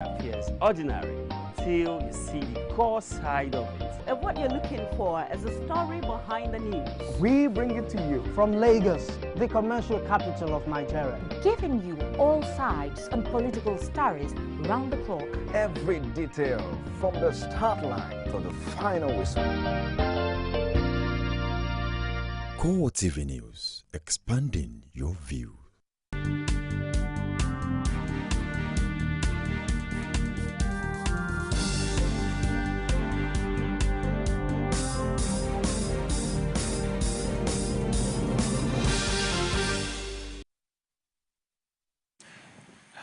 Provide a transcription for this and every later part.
appears ordinary till you see the core side of it. And what you're looking for is the story behind the news. We bring it to you from Lagos, the commercial capital of Nigeria. Giving you all sides and political stories round the clock. Every detail from the start line to the final whistle. CoreTV News, expanding your view.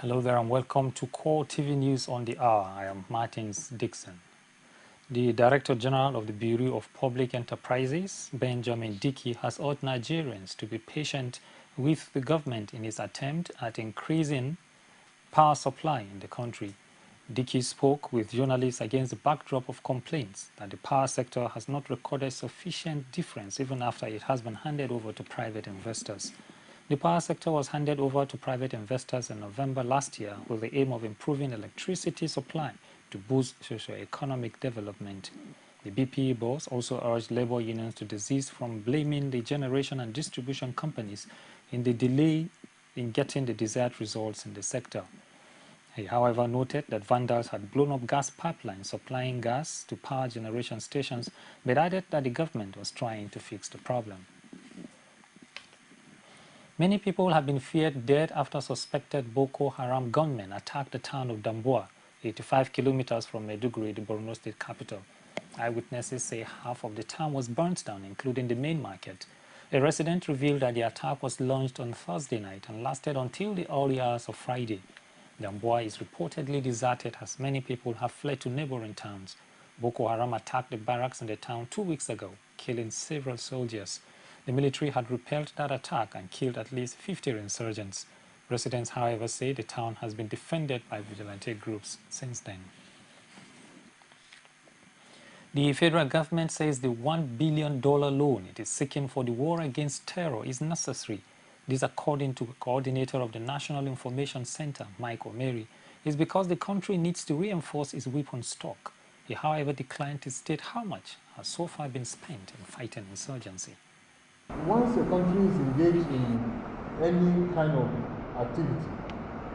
Hello there and welcome to CoreTV News on the Hour. I am Martins Dixon. The Director General of the Bureau of Public Enterprises, Benjamin Dickey, has urged Nigerians to be patient with the government in its attempt at increasing power supply in the country. Dickey spoke with journalists against the backdrop of complaints that the power sector has not recorded sufficient difference even after it has been handed over to private investors. The power sector was handed over to private investors in November last year with the aim of improving electricity supply to boost socio-economic development. The BPE boss also urged labor unions to desist from blaming the generation and distribution companies in the delay in getting the desired results in the sector. He, however, noted that vandals had blown up gas pipelines supplying gas to power generation stations, but added that the government was trying to fix the problem. Many people have been feared dead after suspected Boko Haram gunmen attacked the town of Damboa, 85 kilometers from Maiduguri, the Borno state capital. Eyewitnesses say half of the town was burnt down, including the main market. A resident revealed that the attack was launched on Thursday night and lasted until the early hours of Friday. Damboa is reportedly deserted as many people have fled to neighboring towns. Boko Haram attacked the barracks in the town 2 weeks ago, killing several soldiers. The military had repelled that attack and killed at least 50 insurgents. Residents, however, say the town has been defended by vigilante groups since then. The federal government says the $1 billion loan it is seeking for the war against terror is necessary. This, according to the coordinator of the National Information Center, Mike Omeri, is because the country needs to reinforce its weapon stock. He, however, declined to state how much has so far been spent in fighting insurgency. Once a country is engaged in any kind of activity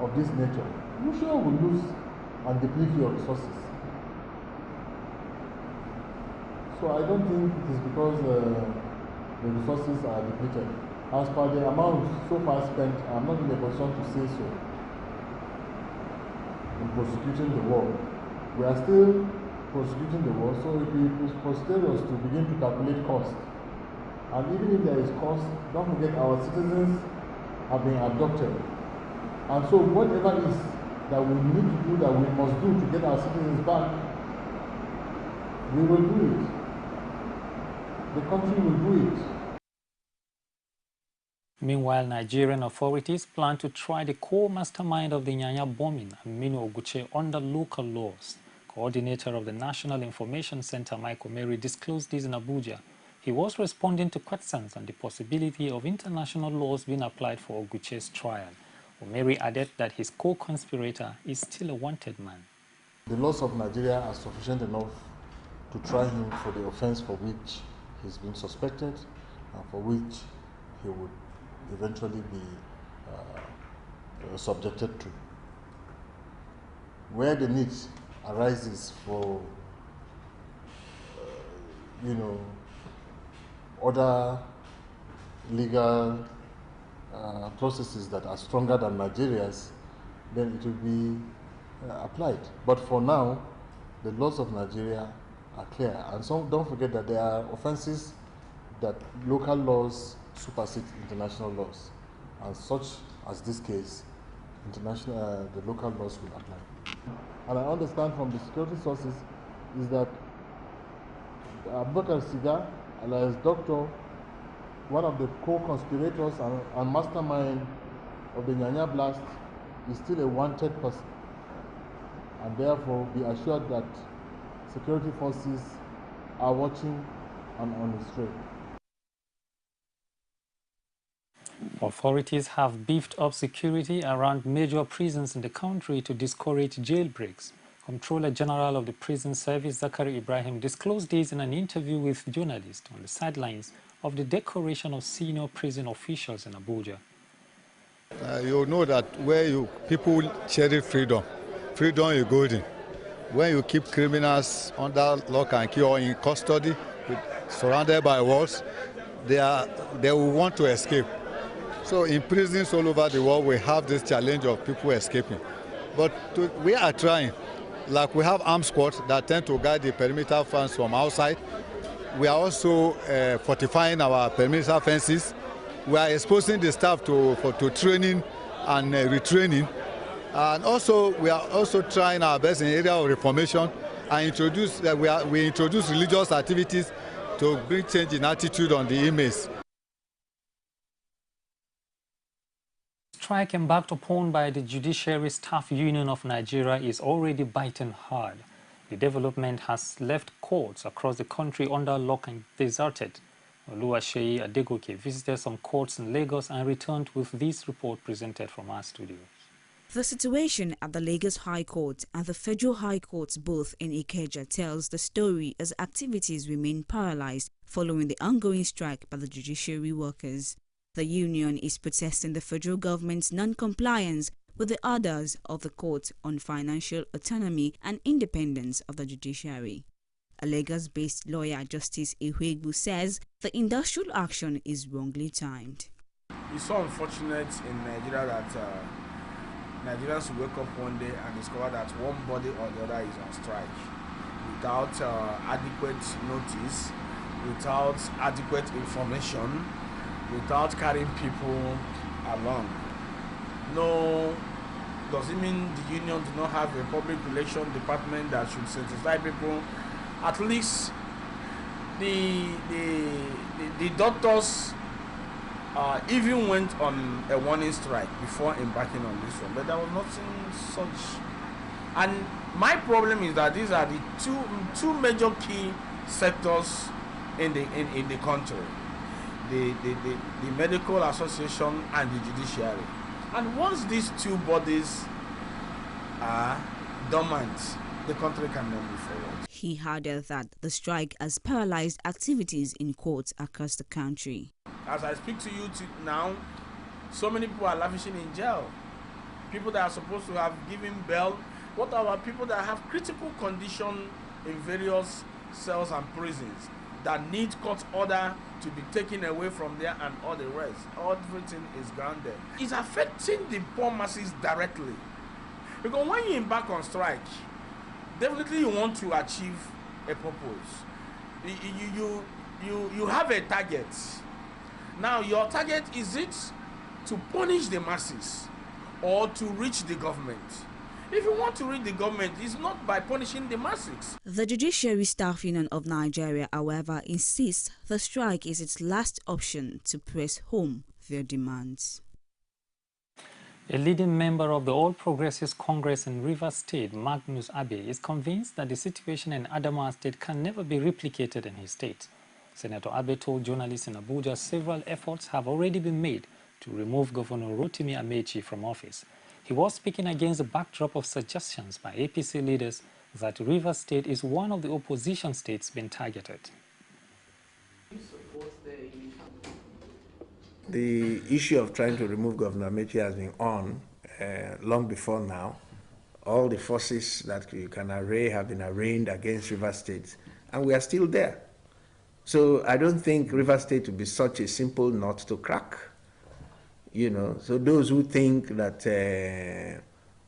of this nature, you sure will lose and deplete your resources. So I don't think it is because the resources are depleted. As per the amount so far spent, I'm not in a position to say so in prosecuting the war. We are still prosecuting the war, so it is preposterous to begin to calculate cost. And even if there is cost, don't forget our citizens have been abducted. And so whatever it is that we need to do, that we must do to get our citizens back, we will do it. The country will do it. Meanwhile, Nigerian authorities plan to try the co-mastermind of the Nyanya bombing, Aminu Oguche, under local laws. Coordinator of the National Information Center, Mike Omeri, disclosed this in Abuja. He was responding to questions on the possibility of international laws being applied for Oguche's trial. Omeri added that his co-conspirator is still a wanted man. The laws of Nigeria are sufficient enough to try him for the offense for which he's been suspected and for which he would eventually be subjected to. Where the need arises for, other legal processes that are stronger than Nigeria's, then it will be applied. But for now, the laws of Nigeria are clear. And so don't forget that there are offenses that local laws supersede international laws. And such as this case, the local laws will apply. And I understand from the security sources is that Abubakar Siga, alias Doctor, one of the co-conspirators and mastermind of the Nyanya blast, is still a wanted person. And therefore, be assured that security forces are watching and on his trail. Authorities have beefed up security around major prisons in the country to discourage jailbreaks. Comptroller General of the Prison Service, Zachary Ibrahim, disclosed this in an interview with journalists on the sidelines of the decoration of senior prison officials in Abuja. You know that where people cherish freedom, freedom is golden. When you keep criminals under lock and key or in custody, surrounded by walls, they will want to escape. So in prisons all over the world, we have this challenge of people escaping. But we are trying. Like we have armed squads that tend to guide the perimeter fence from outside. We are also fortifying our perimeter fences. We are exposing the staff to training and retraining. And also, we are also trying our best in the area of reformation and we introduce religious activities to bring change in attitude on the inmates. Strike embarked upon by the Judiciary Staff Union of Nigeria is already biting hard. The development has left courts across the country under lock and deserted. Oluwaseyi Adegoke visited some courts in Lagos and returned with this report presented from our studios. The situation at the Lagos High Court and the Federal High Courts both in Ikeja tells the story as activities remain paralyzed following the ongoing strike by the judiciary workers. The union is protesting the federal government's non-compliance with the orders of the court on financial autonomy and independence of the judiciary. A Lagos-based lawyer, Justice Ihuegbu, says the industrial action is wrongly timed. It's so unfortunate in Nigeria that Nigerians wake up one day and discover that one body or the other is on strike without adequate notice, without adequate information, without carrying people along. No, does it mean the union do not have a public relations department that should sensitize people? At least the doctors even went on a warning strike before embarking on this one, but there was nothing such. And my problem is that these are the two major key sectors in the country. The medical association and the judiciary. And once these two bodies are dormant, the country cannot move forward. He added that the strike has paralyzed activities in courts across the country. As I speak to you now, so many people are lavishing in jail. People that are supposed to have given bail. What about people that have critical condition in various cells and prisons that need court order to be taken away from there and all the rest? Everything is grounded. It's affecting the poor masses directly. Because when you embark on strike, definitely you want to achieve a purpose. You have a target. Now your target, is it to punish the masses or to reach the government? If you want to reach the government, it's not by punishing the masses. The Judiciary Staff Union of Nigeria, however, insists the strike is its last option to press home their demands. A leading member of the All Progressives Congress in Rivers State, Magnus Abe, is convinced that the situation in Adamawa State can never be replicated in his state. Senator Abe told journalists in Abuja several efforts have already been made to remove Governor Rotimi Amechi from office. He was speaking against the backdrop of suggestions by APC leaders that Rivers State is one of the opposition states being targeted. The issue of trying to remove Governor Amechi has been on long before now. All the forces that you can array have been arraigned against Rivers State, and we are still there. So I don't think Rivers State will be such a simple nut to crack. You know, so those who think that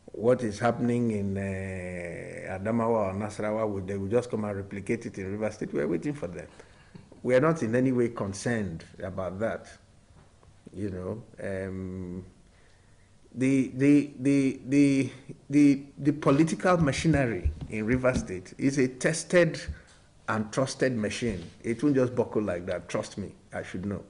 what is happening in Adamawa or Nasarawa, they will just come and replicate it in Rivers State, we are waiting for them. We are not in any way concerned about that. You know, the political machinery in Rivers State is a tested and trusted machine. It won't just buckle like that. Trust me, I should know.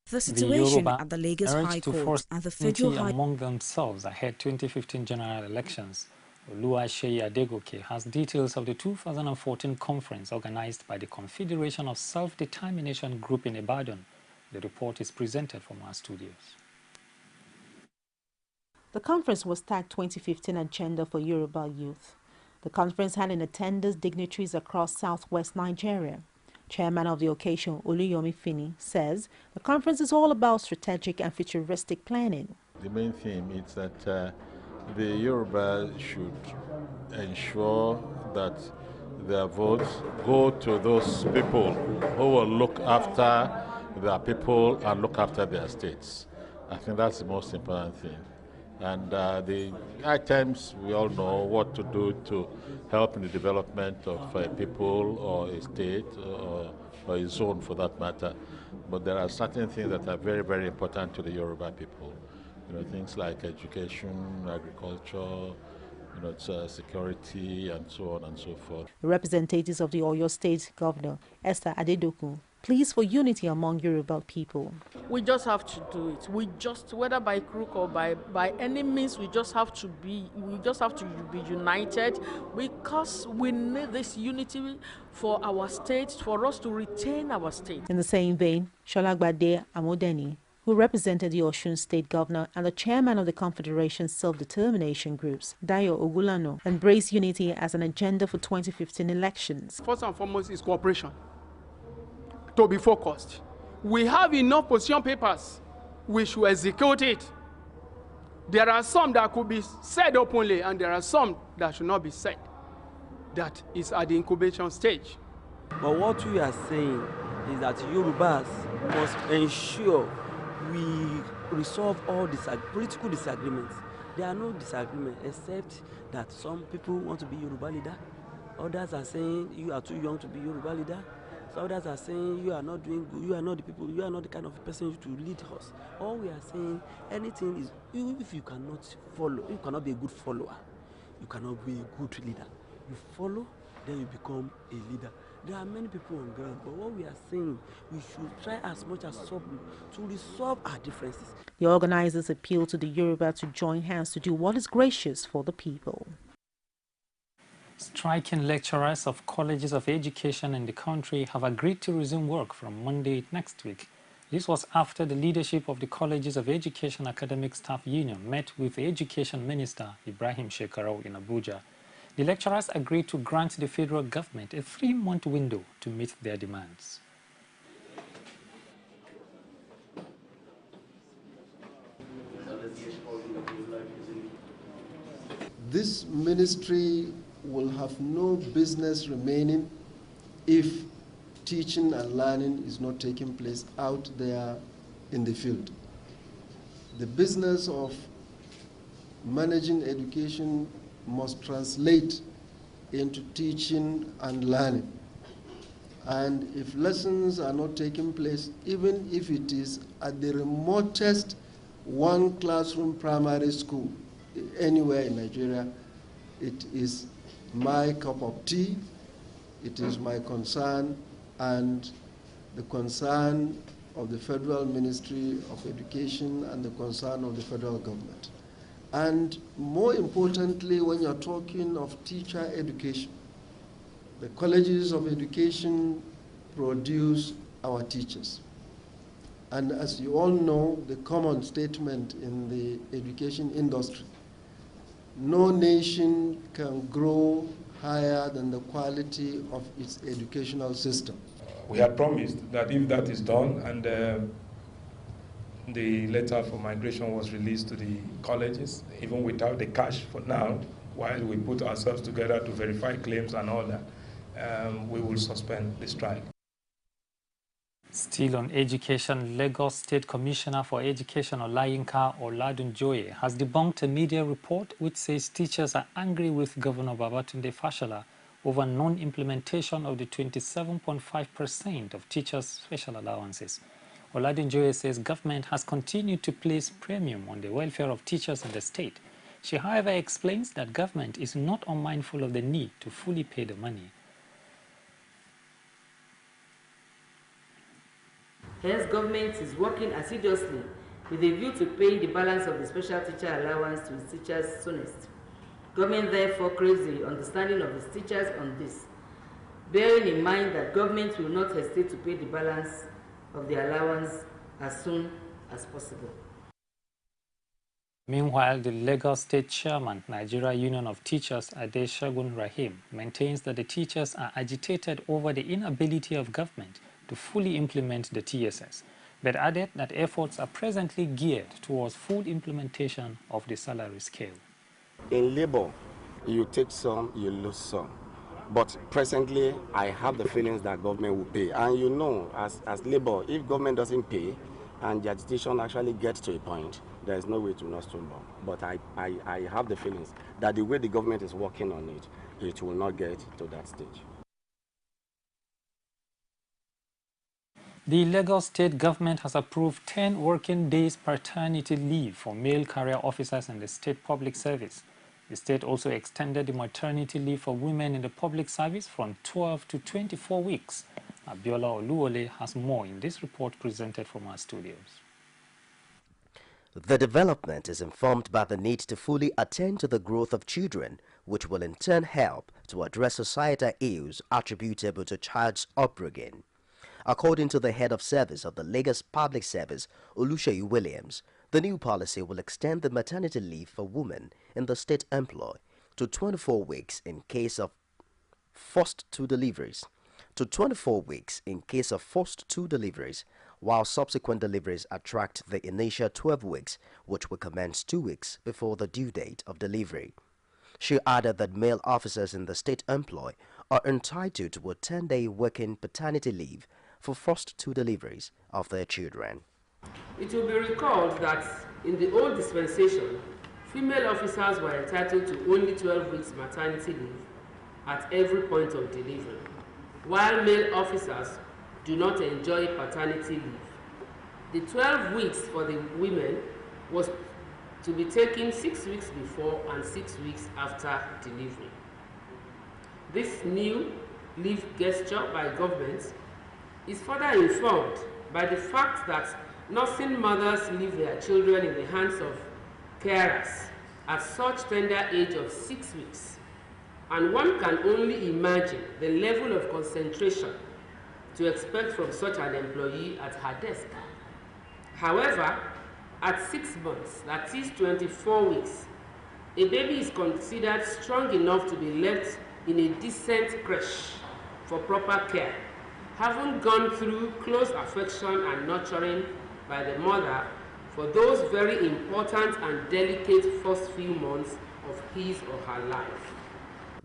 The situation at the Lagos High Court and the Federal High among themselves ahead 2015 general elections. Oluwaseyi Adegoke has details of the 2014 conference organized by the Confederation of Self-Determination Group in Ibadan. The report is presented from our studios. The conference was tagged 2015 Agenda for Yoruba Youth. The conference had in attendance dignitaries across southwest Nigeria. Chairman of the occasion, Oluyomi Fini, says the conference is all about strategic and futuristic planning. The main theme is that the Yoruba should ensure that their votes go to those people who will look after their people and look after their states. I think that's the most important thing. And the items, we all know what to do to help in the development of a people or a state or a zone for that matter. But there are certain things that are very, very important to the Yoruba people. You know, things like education, agriculture, security, and so on and so forth. The representatives of the Oyo State Governor, Esther Adedoku, pleads for unity among Yoruba people. We just have to do it. Whether by crook or by any means, we just have to be united, because we need this unity for our state, for us to retain our state. In the same vein, Sholagbade Amodeni, who represented the Osun State Governor and the chairman of the Confederation's Self-Determination Groups, Dayo Ogulano, embraced unity as an agenda for 2015 elections. First and foremost is cooperation, to be focused. We have enough position papers, we should execute it. There are some that could be said openly and there are some that should not be said. That is at the incubation stage. But what we are saying is that Yorubas must ensure we resolve all political disagreements. There are no disagreements except that some people want to be Yoruba leader. Others are saying you are too young to be Yoruba leader. So others are saying you are not doing good, you are not the people, you are not the kind of person to lead us. All we are saying, anything is, if you cannot follow, you cannot be a good follower, you cannot be a good leader. You follow, then you become a leader. There are many people on ground, but what we are saying, we should try as much as possible to resolve our differences. The organizers appeal to the Yoruba to join hands to do what is gracious for the people. Striking lecturers of colleges of education in the country have agreed to resume work from Monday next week. This was after the leadership of the Colleges of Education Academic Staff Union met with the Education Minister Ibrahim Shekarau in Abuja. The lecturers agreed to grant the federal government a 3-month window to meet their demands. This ministry will have no business remaining if teaching and learning is not taking place out there in the field. The business of managing education must translate into teaching and learning. And if lessons are not taking place, even if it is at the remotest one classroom primary school anywhere in Nigeria, it is my cup of tea, it is my concern and the concern of the Federal Ministry of Education and the concern of the federal government. And more importantly, when you're talking of teacher education, the colleges of education produce our teachers. And as you all know, the common statement in the education industry, no nation can grow higher than the quality of its educational system. We had promised that if that is done and the letter for migration was released to the colleges, even without the cash for now, while we put ourselves together to verify claims and all that, we will suspend the strike. Still on education, Lagos State Commissioner for Education Olayinka Oladunjoye has debunked a media report which says teachers are angry with Governor Babatunde Fashola over non-implementation of the 27.5% of teachers' special allowances. Oladunjoye says government has continued to place premium on the welfare of teachers in the state. She, however, explains that government is not unmindful of the need to fully pay the money. Hence, government is working assiduously with a view to paying the balance of the special teacher allowance to its teachers soonest. Government therefore craves the understanding of its teachers on this, bearing in mind that government will not hesitate to pay the balance of the allowance as soon as possible. Meanwhile, the Lagos State Chairman, Nigeria Union of Teachers, Adeshagun Rahim, maintains that the teachers are agitated over the inability of government to fully implement the TSS, but added that efforts are presently geared towards full implementation of the salary scale. In labor, you take some, you lose some. But presently, I have the feelings that government will pay. And you know, as labor, if government doesn't pay and the agitation actually gets to a point, there is no way to not snowball. But I have the feelings that the way the government is working on it, it will not get to that stage. The Lagos State government has approved 10 working days paternity leave for male career officers in the state public service. The state also extended the maternity leave for women in the public service from 12 to 24 weeks. Abiola Oluwole has more in this report presented from our studios. The development is informed by the need to fully attend to the growth of children, which will in turn help to address societal ills attributable to child's upbringing. According to the head of service of the Lagos Public Service, Oluseyi Williams, the new policy will extend the maternity leave for women in the state employ to 24 weeks in case of forced two deliveries, while subsequent deliveries attract the initial 12 weeks, which will commence 2 weeks before the due date of delivery. She added that male officers in the state employ are entitled to a 10-day working paternity leave for first two deliveries of their children. It will be recalled that in the old dispensation, female officers were entitled to only 12 weeks maternity leave at every point of delivery, while male officers do not enjoy paternity leave. The 12 weeks for the women was to be taken 6 weeks before and 6 weeks after delivery. This new leave gesture by government is further informed by the fact that nursing mothers leave their children in the hands of carers at such tender age of 6 weeks, and one can only imagine the level of concentration to expect from such an employee at her desk. However, at 6 months, that is 24 weeks, a baby is considered strong enough to be left in a decent creche for proper care, having gone through close affection and nurturing by the mother for those very important and delicate first few months of his or her life.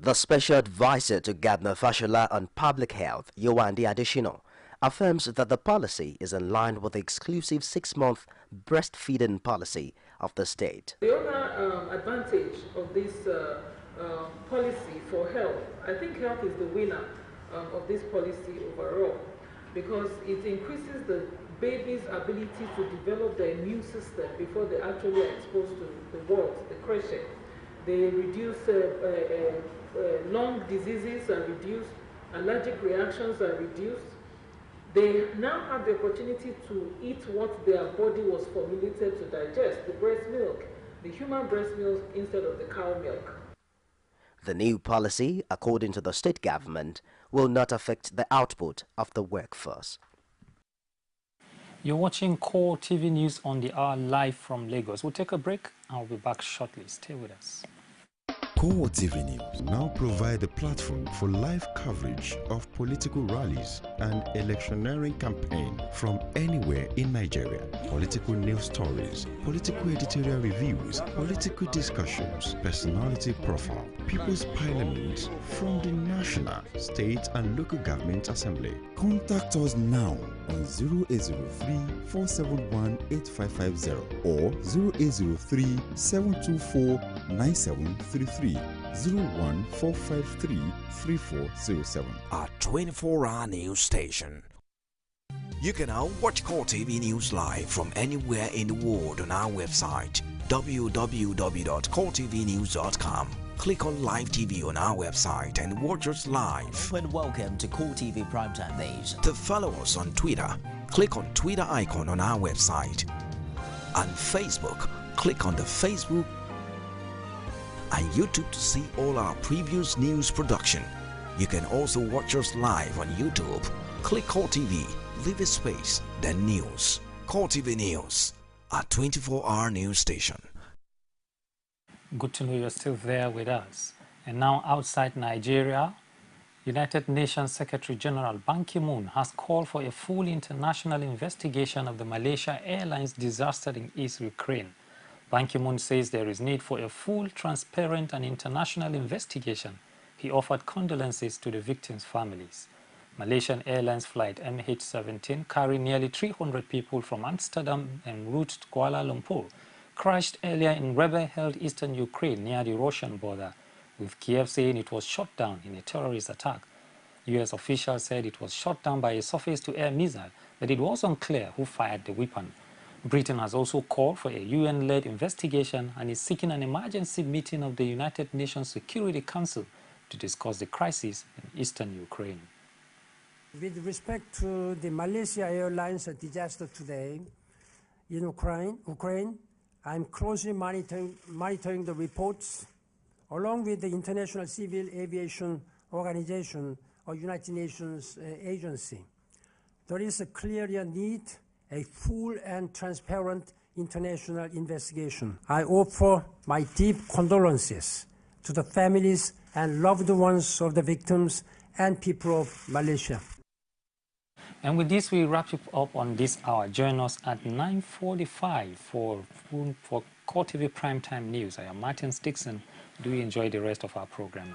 The Special Advisor to Governor Fashola on Public Health, Yewande Adesina, affirms that the policy is in line with the exclusive 6-month breastfeeding policy of the state. The other advantage of this policy for health, I think health is the winner of this policy overall, because it increases the baby's ability to develop their immune system before they actually are exposed to the world, the creche. They reduce lung diseases are reduced, allergic reactions are reduced. They now have the opportunity to eat what their body was formulated to digest, the breast milk, the human breast milk instead of the cow milk. The new policy, according to the state government, will not affect the output of the workforce. You're watching Core TV News on the Hour live from Lagos. We'll take a break and we'll be back shortly. Stay with us. CoreTV News now provide a platform for live coverage of political rallies and electioneering campaign from anywhere in Nigeria. Political news stories, political editorial reviews, political discussions, personality profile, People's Parliament from the National, State and Local Government Assembly. Contact us now on 0803-471-8550 or 0803-724-9733. 01453-3407. Our 24-hour news station. You can now watch CoreTV News live from anywhere in the world on our website www.coretvnews.com. Click on Live TV on our website and watch us live. And welcome to CoreTV Primetime Days. To follow us on Twitter, click on Twitter icon on our website. On Facebook, click on the Facebook and YouTube to see all our previous news production. You can also watch us live on YouTube. Click CoreTV, leave a space, then news. CoreTV News, a 24-hour news station. Good to know you're still there with us. And now outside Nigeria, United Nations Secretary General Ban Ki-moon has called for a full international investigation of the Malaysia Airlines disaster in East Ukraine. Ban Ki-moon says there is need for a full, transparent and international investigation. He offered condolences to the victims' families. Malaysian Airlines flight MH17 carrying nearly 300 people from Amsterdam en route to Kuala Lumpur crashed earlier in rebel-held eastern Ukraine near the Russian border, with Kiev saying it was shot down in a terrorist attack. US officials said it was shot down by a surface-to-air missile, but it was unclear who fired the weapon. Britain has also called for a UN-led investigation and is seeking an emergency meeting of the United Nations Security Council to discuss the crisis in eastern Ukraine. With respect to the Malaysia Airlines disaster today in Ukraine, I'm closely monitoring the reports along with the International Civil Aviation Organization or United Nations agency. There is a clear need a full and transparent international investigation. I offer my deep condolences to the families and loved ones of the victims and people of Malaysia. And with this, we wrap it up on this hour. Join us at 9:45 for CoreTV Primetime News. I am Martin Dixon. Do you enjoy the rest of our programming?